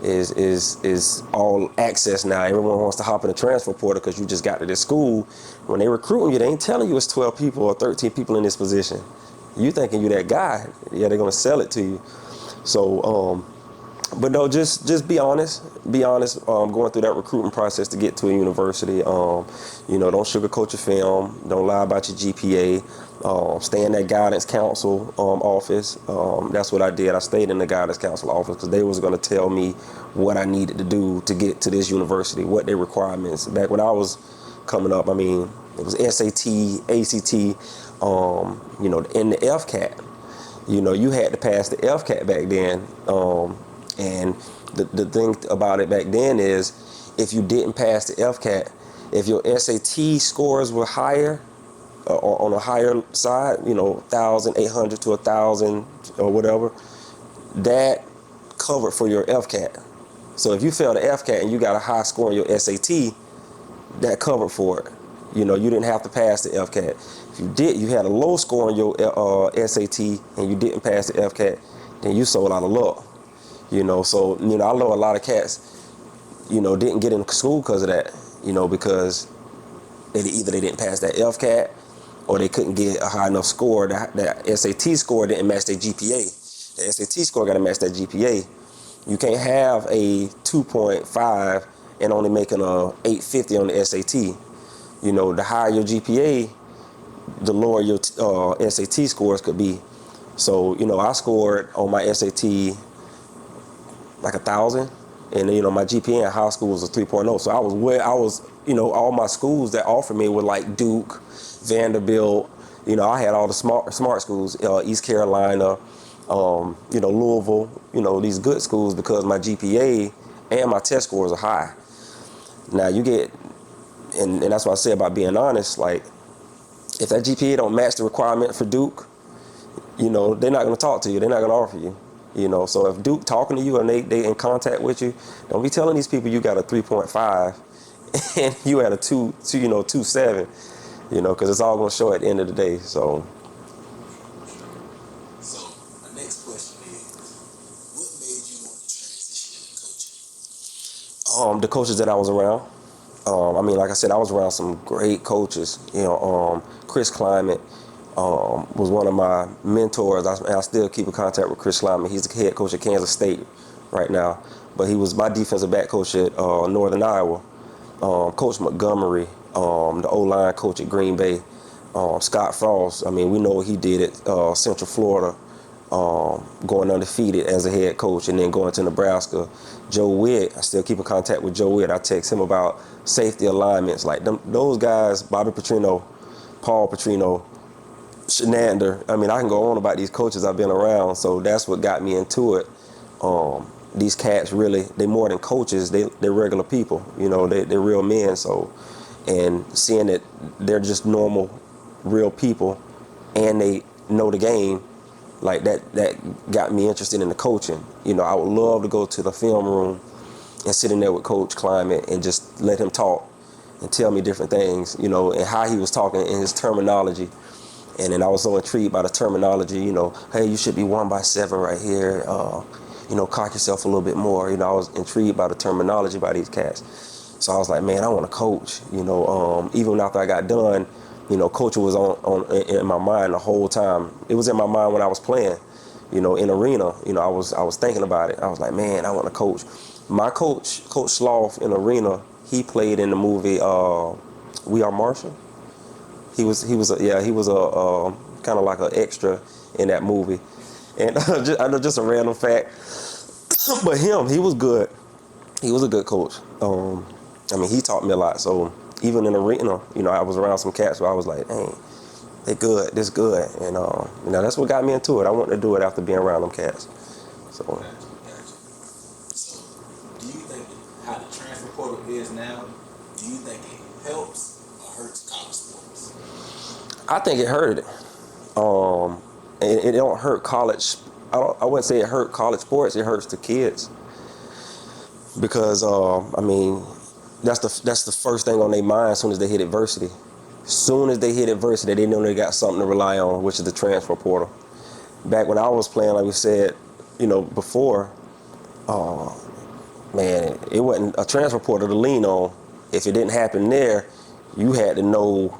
is all access now. Everyone wants to hop in the transfer portal because you just got to this school. When they recruiting you, they ain't telling you it's 12 people or 13 people in this position. You thinking you that guy. Yeah, they're going to sell it to you. So, but no, just be honest. Be honest. Going through that recruiting process to get to a university. Don't sugarcoat your film. Don't lie about your GPA. Stay in that guidance council office. That's what I did. I stayed in the guidance council office because they was going to tell me what I needed to do to get to this university, what their requirements. Back when I was coming up, I mean, it was SAT, ACT, and the FCAT. You had to pass the FCAT back then. And the thing about it back then is if you didn't pass the FCAT, if your SAT scores were higher, on a higher side, 1,800 to 1,000 or whatever, that covered for your FCAT. So if you failed the FCAT and you got a high score in your SAT, that covered for it. You didn't have to pass the FCAT. If you had a low score on your SAT and you didn't pass the FCAT, then you sold out of luck. So, I know a lot of cats, didn't get into school because of that, because either they didn't pass that LCAT or they couldn't get a high enough score. That SAT score didn't match their GPA. The SAT score got to match that GPA. You can't have a 2.5 and only making a 850 on the SAT. The higher your GPA, the lower your SAT scores could be. So, I scored on my SAT like 1,000, and my GPA in high school was a 3.0. So I was all my schools that offered me were like Duke, Vanderbilt. I had all the smart schools, East Carolina, Louisville. These good schools because my GPA and my test scores are high. Now you get, and that's what I say about being honest. Like, if that GPA don't match the requirement for Duke, they're not going to talk to you. They're not going to offer you. So if Duke talking to you and they in contact with you, don't be telling these people you got a 3.5 and you had a 2.7, because it's all going to show at the end of the day. So my next question is, what made you want to transition into coaching? the coaches that I was around. Like I said, I was around some great coaches. Chris Climate was one of my mentors. I still keep in contact with Chris Climate. He's the head coach at Kansas State right now, but he was my defensive back coach at Northern Iowa. Coach Montgomery, the O-line coach at Green Bay. Scott Frost, we know what he did at Central Florida, going undefeated as a head coach and then going to Nebraska. Joe Witt, I still keep in contact with Joe Witt. I text him about safety alignments. Like those guys, Bobby Petrino, Paul Petrino, Shenander. I can go on about these coaches I've been around, so that's what got me into it. These cats really, they more than coaches, they're regular people, they're real men. So, and seeing that they're just normal, real people, and they know the game, like that got me interested in the coaching. I would love to go to the film room and sit in there with Coach Climate and just let him talk and tell me different things, and how he was talking in his terminology. And then I was so intrigued by the terminology, hey, you should be 1/7 right here. Cock yourself a little bit more. I was intrigued by the terminology by these cats. So I was like, man, I want to coach. Even after I got done, coaching was on in my mind the whole time. It was in my mind when I was playing, in arena. I was thinking about it. I was like, man, I want to coach. My coach, Coach Sloth in arena, he played in the movie We Are Marshall. He was a kind of like an extra in that movie. And I know just a random fact, but he was good. He was a good coach. He taught me a lot. So even in the arena, I was around some cats where I was like, dang, they good, this good. And that's what got me into it. I wanted to do it after being around them cats. So. Gotcha. So, do you think how the transfer portal is now, do you think it helps or hurts college sports? I think it hurt it. It don't hurt college. I wouldn't say it hurt college sports. It hurts the kids because that's the first thing on their mind as soon as they hit adversity. As soon as they hit adversity, they know they got something to rely on, which is the transfer portal. Back when I was playing, like we said, before, it wasn't a transfer portal to lean on. If it didn't happen there, you had to know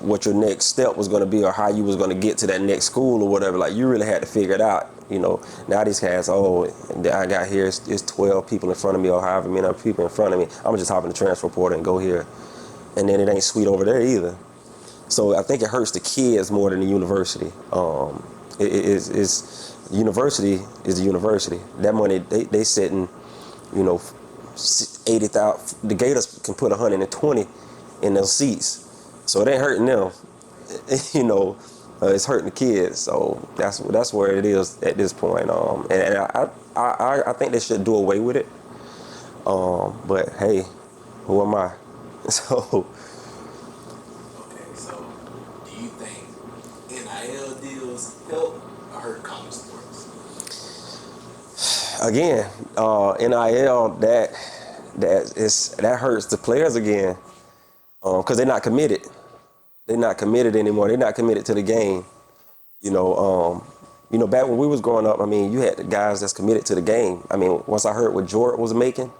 what your next step was going to be or how you was going to get to that next school or whatever. Like, you really had to figure it out. Now these guys, I got here, it's 12 people in front of me or however many other people in front of me. I'm just hop in the transfer portal and go here. And then it ain't sweet over there either. So I think it hurts the kids more than the university. University is the university. That money, they sitting, 80,000. The Gators can put 120 in those seats. So it ain't hurting them, it's hurting the kids. So that's where it is at this point. And I think they should do away with it. But hey, who am I? So. Okay, so do you think NIL deals help or hurt college sports? Again, NIL that hurts the players again, because they're not committed. They're not committed anymore. They're not committed to the game. Back when we was growing up, you had the guys that's committed to the game. Once I heard what Jordan was making,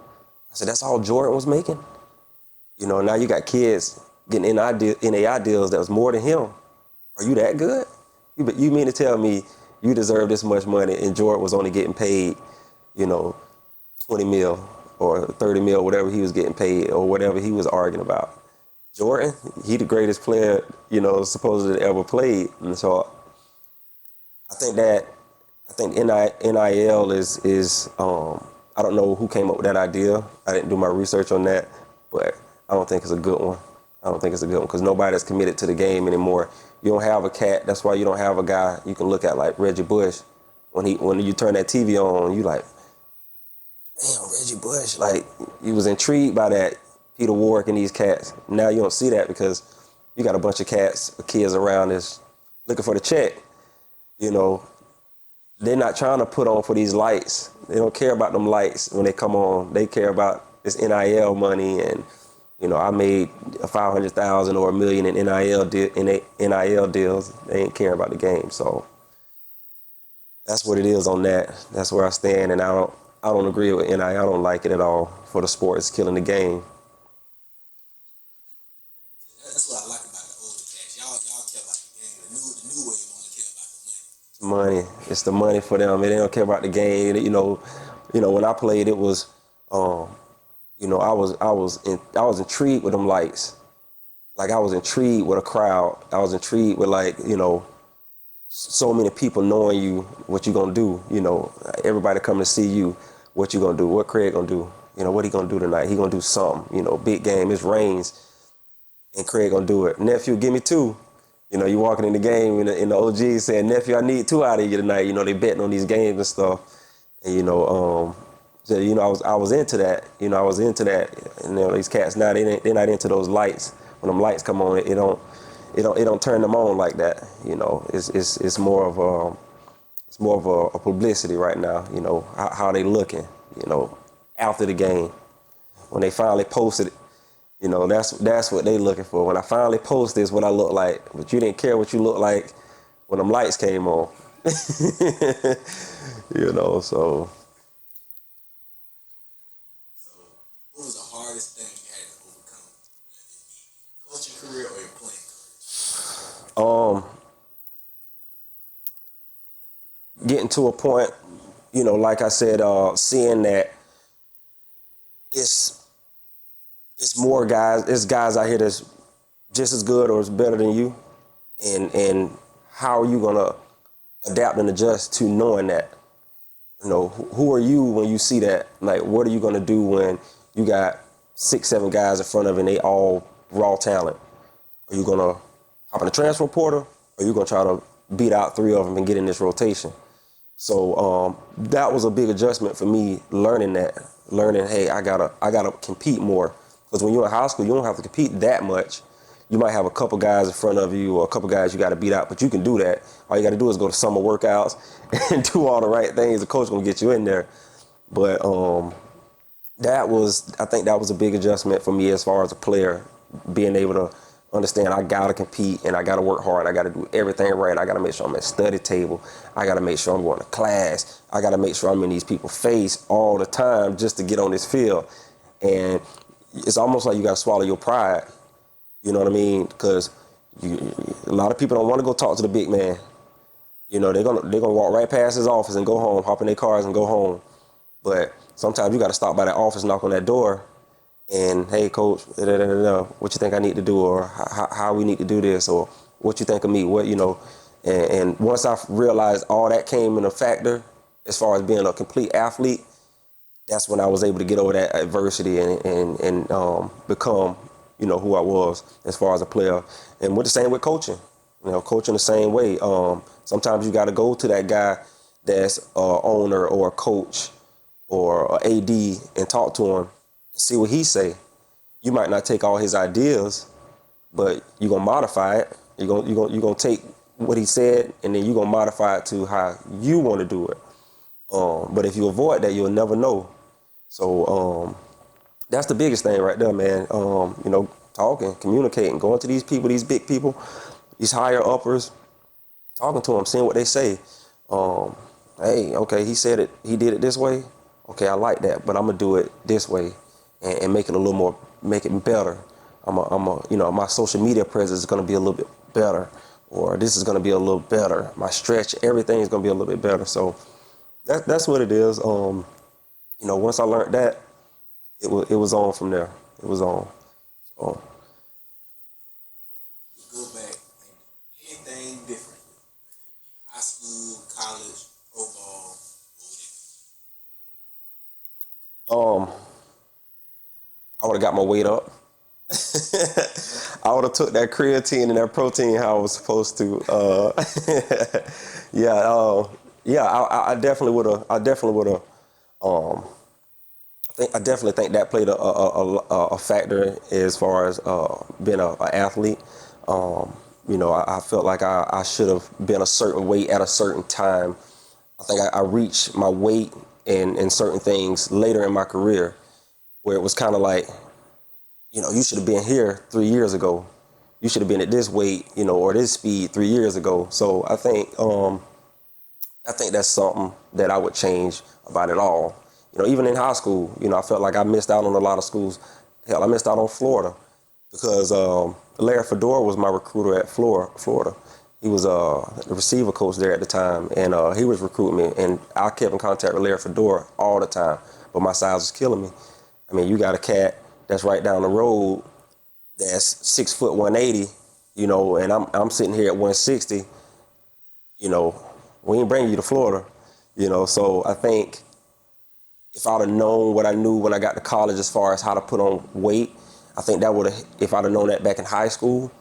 I said, that's all Jordan was making? You know, now you got kids getting NAI deals that was more than him. Are you that good? You mean to tell me you deserve this much money and Jordan was only getting paid, you know, 20 mil or 30 mil, whatever he was getting paid or whatever he was arguing about. Jordan, he the greatest player, you know, supposedly ever played. And so I think NIL is I don't know who came up with that idea. I didn't do my research on that, but I don't think it's a good one. I don't think it's a good one because nobody's committed to the game anymore. You don't have a cat. That's why you don't have a guy you can look at like Reggie Bush. When you turn that TV on, you like, damn, Reggie Bush. Like, you was intrigued by that, Peter Warwick and these cats. Now you don't see that because you got a bunch of cats, kids around this looking for the check. You know, they're not trying to put on for these lights. They don't care about them lights when they come on. They care about this NIL money and, you know, I made $500,000 or $1 million in NIL deals. They ain't care about the game. So that's what it is on that. That's where I stand, and I don't agree with NIL. I don't like it at all for the sport. It's killing the game. That's what I like about the older cats. Y'all care about the game. The new wave only care about the money. Money. It's the money for them. They don't care about the game. You know, when I played, it was, you know, I was intrigued with them lights. Like, I was intrigued with a crowd. I was intrigued with, like, you know, so many people knowing you, what you gonna do. You know, everybody coming to see you, what you gonna do, what Craig gonna do. You know, what he gonna do tonight? He gonna do something. You know, big game. It rains, and Craig gonna do it. Nephew, give me 2. You know, you walking in the game and the OG saying, nephew, I need 2 out of you tonight. You know, they betting on these games and stuff. And, you know, so, you know, I was into that. You know, I was into that. And, you know, these cats now, they're not into those lights. When them lights come on, it don't turn them on like that. You know, it's more of a publicity right now. You know, how they looking. You know, after the game, when they finally posted it. You know, that's what they looking for. When I finally post this, what I look like, but you didn't care what you look like when them lights came on. You know, so. So, what was the hardest thing you had to overcome, whether it be coaching career or your playing career? Getting to a point, you know, like I said, seeing that it's more guys, it's guys out here that's just as good or is better than you, and how are you gonna adapt and adjust to knowing that? You know, who are you when you see that? Like, what are you gonna do when you got 6, 7 guys in front of you and they all raw talent? Are you gonna hop in the transfer portal, or are you gonna try to beat out 3 of them and get in this rotation? So that was a big adjustment for me, learning, hey, I gotta compete more. Because when you're in high school, you don't have to compete that much. You might have a couple guys in front of you or a couple guys you got to beat out, but you can do that. All you got to do is go to summer workouts and do all the right things. The coach gonna get you in there. But I think that was a big adjustment for me as far as a player, being able to understand I gotta compete and I gotta work hard. I gotta do everything right. I gotta make sure I'm at study table. I gotta make sure I'm going to class. I gotta make sure I'm in these people's face all the time just to get on this field. And it's almost like you gotta swallow your pride. You know what I mean? Because a lot of people don't want to go talk to the big man. You know, they're gonna walk right past his office and go home, hop in their cars and go home. But sometimes you got to stop by that office, knock on that door, and, hey, coach, what you think I need to do, or how we need to do this, or what you think of me, what, you know. And once I realized all that came in a factor as far as being a complete athlete, that's when I was able to get over that adversity and become, you know, who I was as far as a player. And with the same with coaching, you know, coaching the same way. Sometimes you got to go to that guy that's a owner or a coach or a AD and talk to him and see what he say. You might not take all his ideas, but you're gonna modify it. You're gonna take what he said and then you're gonna modify it to how you want to do it. But if you avoid that, you'll never know. So that's the biggest thing right there, man. You know, talking, communicating, going to these people, these big people, these higher uppers, talking to them, seeing what they say. Hey, okay, he said it, he did it this way. Okay, I like that, but I'm gonna do it this way. and make it a little more, make it better. My social media presence is going to be a little bit better, or this is going to be a little better. My stretch, everything is going to be a little bit better. So that's what it is. Once I learned that, it was on from there. It was on. So Go back and anything different. High school, college, pro ball, um, I would have got my weight up. I would have took that creatine and that protein how I was supposed to. Yeah, I definitely would have. I definitely would have. I definitely think that played a factor as far as being an athlete. I felt like I should have been a certain weight at a certain time. I think I reached my weight in certain things later in my career, where it was kind of like, you should have been here 3 years ago. You should have been at this weight, or this speed 3 years ago. So I think that's something that I would change about it all. Even in high school, I felt like I missed out on a lot of schools. Hell, I missed out on Florida because Larry Fedora was my recruiter at Florida. He was the receiver coach there at the time, and he was recruiting me, and I kept in contact with Larry Fedora all the time, but my size was killing me. I mean, you got a cat that's right down the road that's 6 foot 180, and I'm sitting here at 160. We ain't bringing you to Florida, So I think if I'd have known what I knew when I got to college as far as how to put on weight, I think that would have, if I'd have known that back in high school,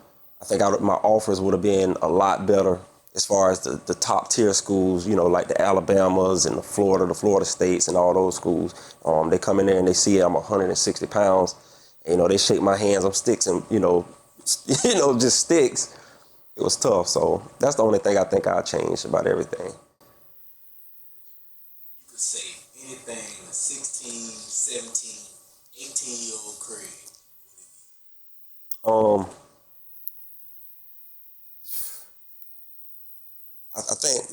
I think my offers would have been a lot better as far as the top tier schools, like the Alabamas and the Florida States and all those schools. They come in there and they see I'm 160 pounds. And, they shake my hands, I'm sticks and, just sticks. It was tough. So that's the only thing I think I changed about everything. you could say anything a 16, 17, 18-year-old Craig. Um, I think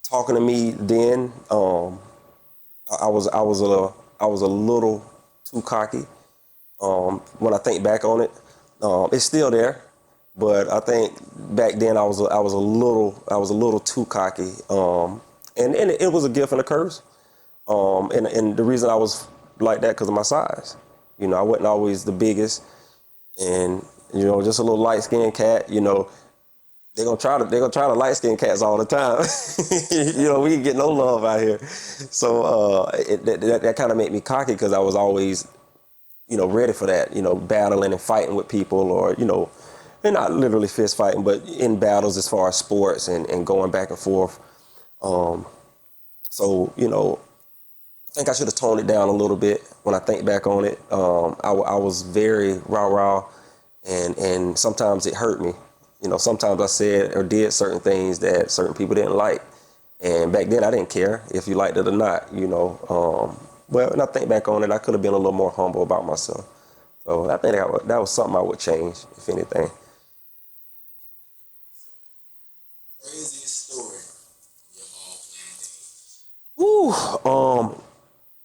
talking to me then, I was a little too cocky. When I think back on it, it's still there, but I think back then I was a little too cocky. And it was a gift and a curse. And the reason I was like that because of my size. I wasn't always the biggest, and just a little light skinned cat. They're gonna try to light skinned cats all the time. We ain't get no love out here. So that kind of made me cocky because I was always ready for that, battling and fighting with people, or, and not literally fist fighting, but in battles as far as sports and going back and forth. So, I think I should have toned it down a little bit when I think back on it. I was very rah-rah, and sometimes it hurt me. Sometimes I said or did certain things that certain people didn't like. And back then I didn't care if you liked it or not, Well, when I think back on it, I could have been a little more humble about myself. So I think that was something I would change, if anything. Craziest story of your ball playing days.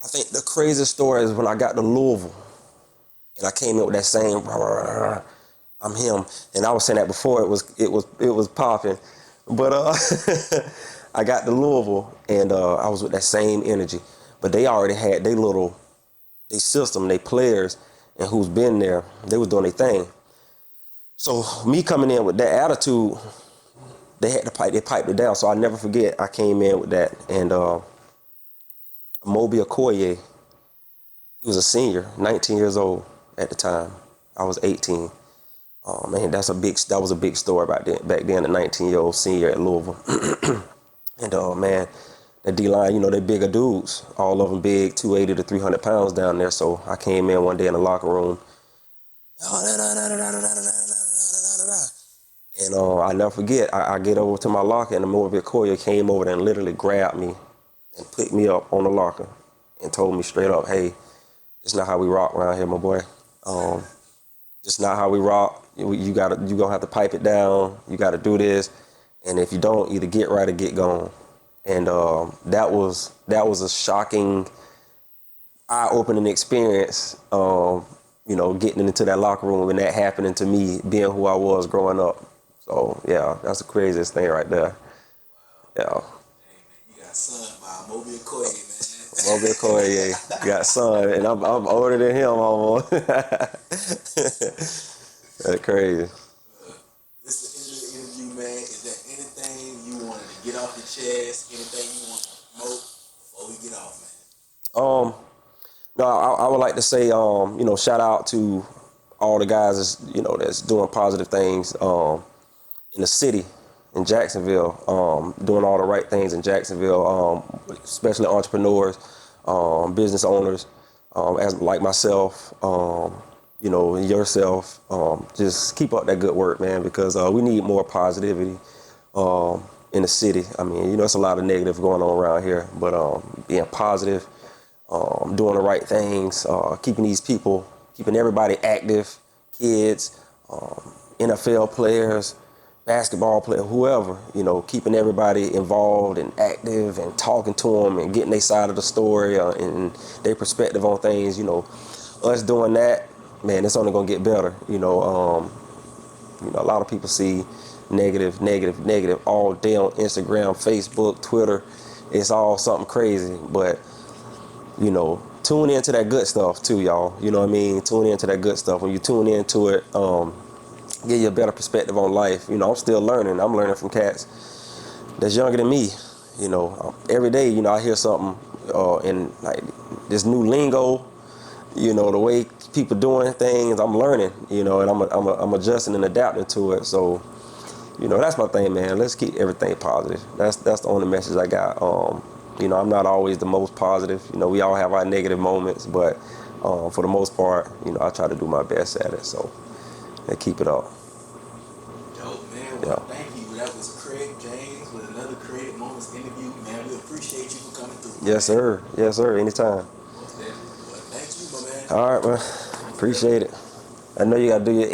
I think the craziest story is when I got to Louisville and I came in with that same I'm him, and I was saying that before it was popping, but I got to Louisville and I was with that same energy, but they already had they system, they players, and who's been there, they was doing their thing. So me coming in with that attitude, they piped it down. So I never forget, I came in with that, and Amobi Okoye, he was a senior, 19 years old at the time. I was 18. Oh man, that was a big story back then, a 19-year-old senior at Louisville. And man, the D-line, they bigger dudes, all of them big, 280 to 300 pounds down there. So I came in one day in the locker room, and I never forget, I get over to my locker, and the Amobi Okoye came over there and literally grabbed me and put me up on the locker and told me straight up, hey, it's not how we rock around here, my boy. It's not how we rock. You gonna have to pipe it down. You gotta do this, and if you don't, either get right or get gone. And that was a shocking. eye-opening experience, you know, getting into that locker room and that happening to me, being who I was growing up. So yeah, that's the craziest thing right there. Yeah. Hey, man, you got son by Amobi Okoye, man. Okoye, Okoye, got son, and I'm older than him almost. That's crazy. This is the end of the interview, man. Is there anything you wanted to get off your chest? Anything you want to promote before we get off, man? No, I would like to say, you know, shout out to all the guys that's, you know, that's doing positive things in the city, in Jacksonville, doing all the right things in Jacksonville, especially entrepreneurs, business owners, as like myself, you know, and yourself. Just keep up that good work, man, because we need more positivity in the city. I mean, you know, it's a lot of negative going on around here, but being positive, doing the right things, keeping everybody active, kids, NFL players, basketball players, whoever, you know, keeping everybody involved and active and talking to them and getting their side of the story and their perspective on things. You know, us doing that, man, it's only gonna get better. You know, a lot of people see negative all day on Instagram, Facebook, Twitter. It's all something crazy, but you know, tune into that good stuff too, y'all. You know what I mean? Tune into that good stuff. When you tune into it, give you a better perspective on life. You know, I'm still learning. I'm learning from cats that's younger than me. You know, every day, you know, I hear something in like this new lingo. You know, the way people doing things, I'm learning. You know, and I'm adjusting and adapting to it. So, you know, that's my thing, man. Let's keep everything positive. That's the only message I got. You know, I'm not always the most positive. You know, we all have our negative moments, but for the most part, you know, I try to do my best at it. So, and keep it up. Dope, man. Yeah. Well, thank you. That was Craig James with another Creative Moments interview, man. We appreciate you for coming through. Yes, Man. sir. Yes, sir. Anytime. Most definitely. Well, thank you, my man. All right, man. Appreciate it. I know you got to do your